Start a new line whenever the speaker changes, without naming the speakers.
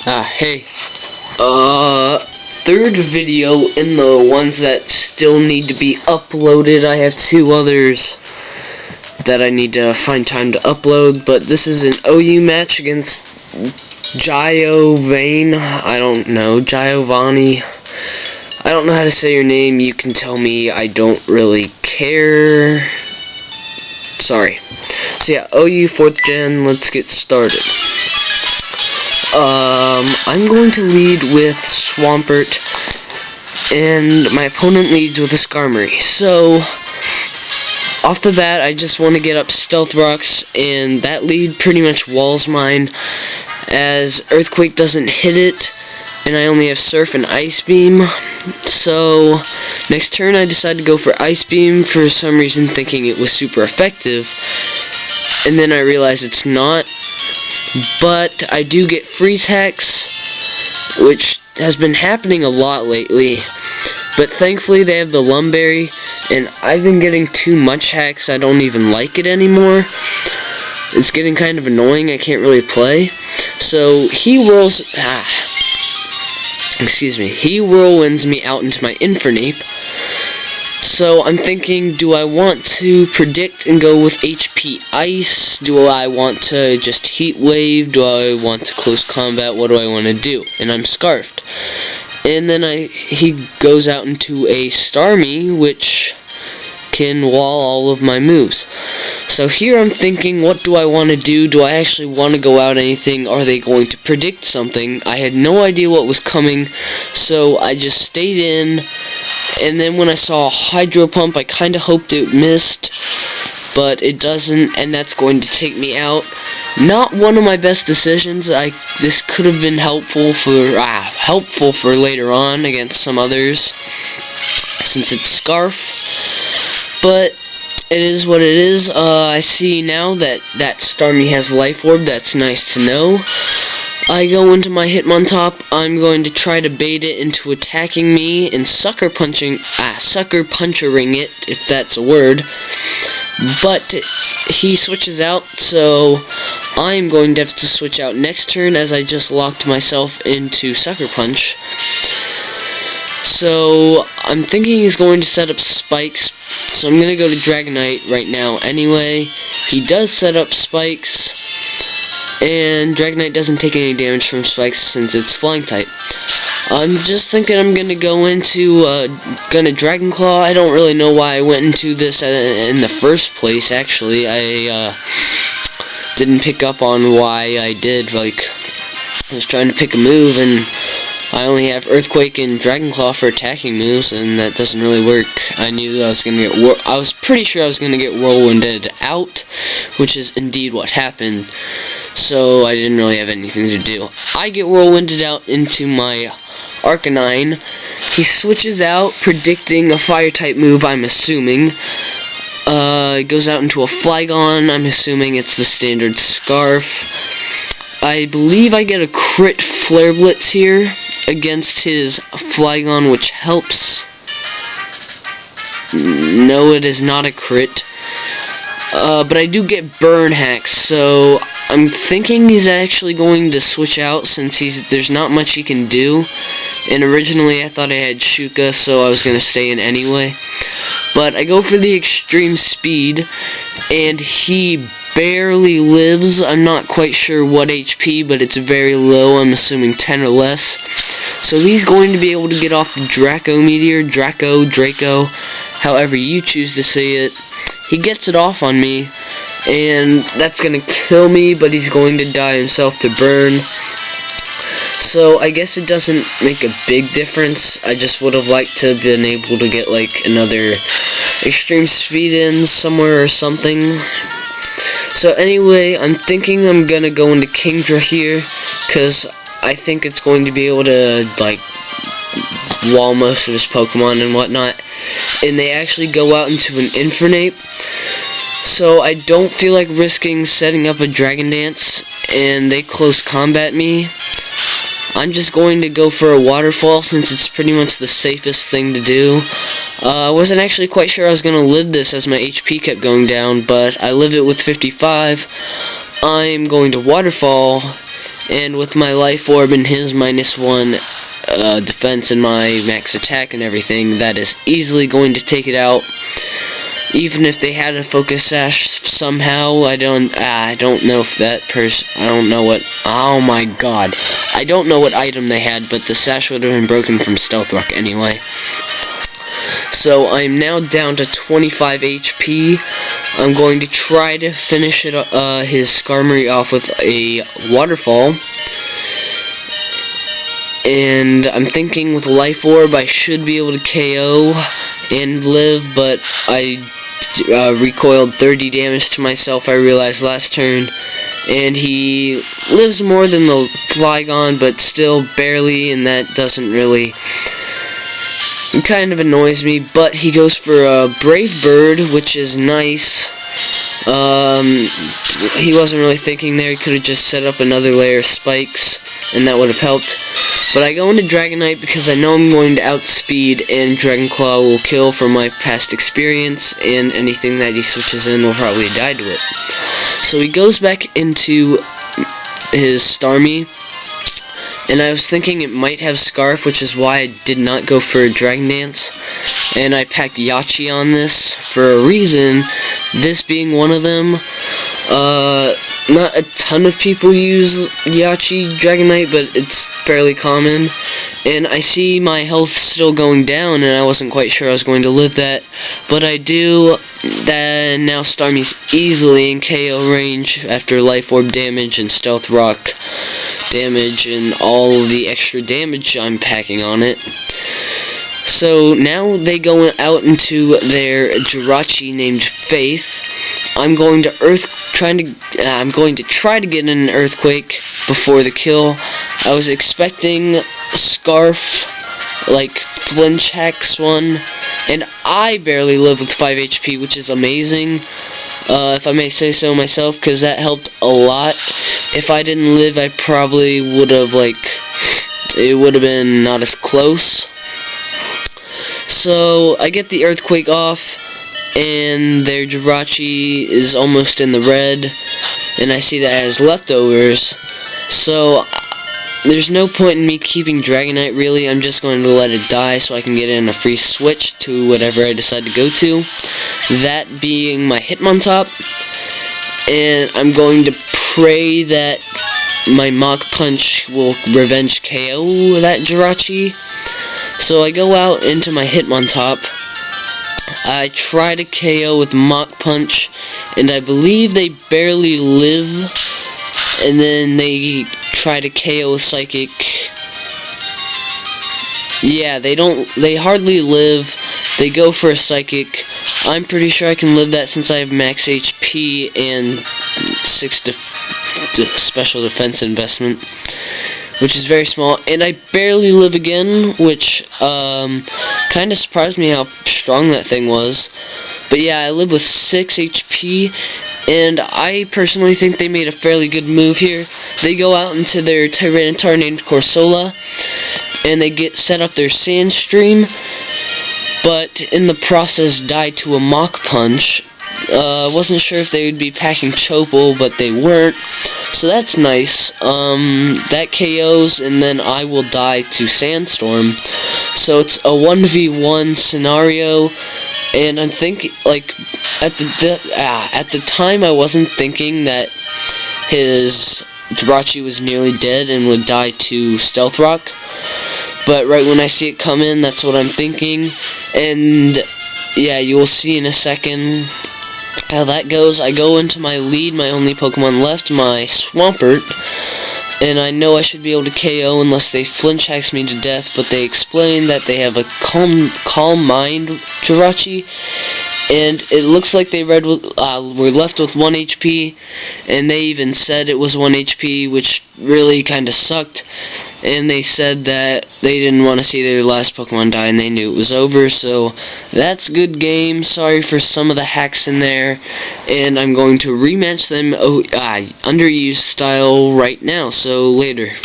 Hey. Third video in the ones that still need to be uploaded. I have two others that I need to find time to upload, but this is an OU match against Jiovaine. I don't know. Jiovaine. I don't know how to say your name. You can tell me. I don't really care. Sorry. So yeah, OU 4th gen. Let's get started. I'm going to lead with Swampert, and my opponent leads with a Skarmory. So, off the bat, I just want to get up Stealth Rocks, and that lead pretty much walls mine, as Earthquake doesn't hit it, and I only have Surf and Ice Beam. So, next turn I decide to go for Ice Beam, for some reason thinking it was super effective, and then I realize it's not. But I do get Freeze Hex, which has been happening a lot lately. But thankfully they have the Lumberry, and I've been getting too much Hex. I don't even like it anymore. It's getting kind of annoying. I can't really play. So he whirls. He whirlwinds me out into my Infernape. So I'm thinking, do I want to predict and go with HP Ice? Do I want to just Heat Wave? Do I want to close combat? What do I want to do? And I'm Scarfed. And then he goes out into a Starmie, which can wall all of my moves. So here I'm thinking, what do I want to do? Do I actually want to go out anything? Are they going to predict something? I had no idea what was coming, so I just stayed in. And then when I saw a Hydro Pump, I kind of hoped it missed, but it doesn't, and that's going to take me out. Not one of my best decisions. This could have been helpful for later on against some others, since it's Scarf. But it is what it is. I see now that Starmie has Life Orb. That's nice to know. I go into my Hitmontop. I'm going to try to bait it into attacking me and sucker punchering it, if that's a word. But he switches out, so I'm going to have to switch out next turn, as I just locked myself into Sucker Punch. So I'm thinking he's going to set up Spikes, so I'm going to go to Dragonite right now anyway. He does set up Spikes, and Dragonite doesn't take any damage from Spikes since it's Flying type. I'm just thinking I'm gonna go into Dragon Claw. I don't really know why I went into this in the first place. Actually, I didn't pick up on why I did. Like, I was trying to pick a move, and I only have Earthquake and Dragon Claw for attacking moves, and that doesn't really work. I knew I was gonna get. I was pretty sure I was gonna get Whirlwinded out, which is indeed what happened. So I didn't really have anything to do. I get Whirlwinded out into my Arcanine. He switches out, predicting a Fire-type move, I'm assuming. It goes out into a Flygon. I'm assuming it's the standard Scarf. I believe I get a crit Flare Blitz here against his Flygon, which helps. No, it is not a crit. But I do get Burn Hacks, so I'm thinking he's actually going to switch out since there's not much he can do. And originally I thought I had Shuka, so I was going to stay in anyway. But I go for the Extreme Speed, and he barely lives. I'm not quite sure what HP, but it's very low. I'm assuming 10 or less. So he's going to be able to get off the Draco Meteor, Draco, however you choose to say it. He gets it off on me, and that's going to kill me, but he's going to die himself to burn. So I guess it doesn't make a big difference. I just would have liked to have been able to get like another Extreme Speed in somewhere or something. So anyway, I'm thinking I'm going to go into Kingdra here, because I think it's going to be able to like wall most of his Pokemon and whatnot. And they actually go out into an Infernape, so I don't feel like risking setting up a Dragon Dance, and they close combat me. I'm just going to go for a Waterfall since it's pretty much the safest thing to do. I wasn't actually quite sure I was going to live this as my HP kept going down, but I lived it with 55. I'm going to Waterfall, and with my life orb and his -1 defense and my max attack and everything, that is easily going to take it out. Even if they had a focus sash somehow, I don't know if that I don't know what, oh my god, I don't know what item they had, but the sash would have been broken from Stealth Rock anyway. So I'm now down to 25 HP. I'm going to try to finish it, his Skarmory off with a waterfall. And I'm thinking with Life Orb I should be able to KO and live, but I recoiled 30 damage to myself, I realized last turn. And he lives more than the Flygon, but still barely, and that doesn't really... It kind of annoys me, but he goes for a Brave Bird, which is nice. He wasn't really thinking there. He could have just set up another layer of spikes, and that would have helped. But I go into Dragonite because I know I'm going to outspeed, and Dragon Claw will kill from my past experience, and anything that he switches in will probably die to it. So he goes back into his Starmie, and I was thinking it might have Scarf, which is why I did not go for a Dragon Dance. And I packed Yachi on this for a reason, this being one of them. Not a ton of people use Yachi Dragonite, but it's fairly common. And I see my health still going down, and I wasn't quite sure I was going to live that. But I do. That now Starmie's easily in KO range after Life Orb damage and Stealth Rock damage and all the extra damage I'm packing on it. So now they go out into their Jirachi named Faith. I'm going to try to get in an Earthquake before the kill. I was expecting Scarf, like Flinch Hex one, and I barely live with 5 HP, which is amazing. If I may say so myself, because that helped a lot. If I didn't live, I probably would have, it would have been not as close. So I get the Earthquake off, and their Jirachi is almost in the red, and I see that it has leftovers. So there's no point in me keeping Dragonite, really. I'm just going to let it die so I can get in a free switch to whatever I decide to go to. That being my Hitmontop. And I'm going to pray that my Mach Punch will revenge KO that Jirachi. So I go out into my Hitmontop. I try to KO with Mach Punch, and I believe they barely live. And then they try to KO with Psychic. Yeah, they hardly live. They go for a Psychic. I'm pretty sure I can live that since I have max HP and 6 special defense investment, which is very small. And I barely live again, which kind of surprised me how strong that thing was. But yeah, I live with 6 HP. And I personally think they made a fairly good move here. They go out into their Tyranitar named Corsola, and they set up their Sandstream, but in the process died to a Mach Punch. Wasn't sure if they would be packing Chopal, but they weren't, so that's nice. That KOs, and then I will die to Sandstorm. So it's a 1v1 scenario. And I'm thinking, at the time I wasn't thinking that his Jirachi was nearly dead and would die to Stealth Rock. But right when I see it come in, that's what I'm thinking. And yeah, you will see in a second how that goes. I go into my lead, my only Pokemon left, my Swampert. And I know I should be able to KO unless they Flinch Hex me to death, but they explain that they have a Calm Mind Jirachi, and it looks like they were left with 1 HP, and they even said it was 1 HP, which really kind of sucked. And they said that they didn't want to see their last Pokemon die, and they knew it was over, so that's good game. Sorry for some of the hacks in there, and I'm going to rematch them underused style right now, so later.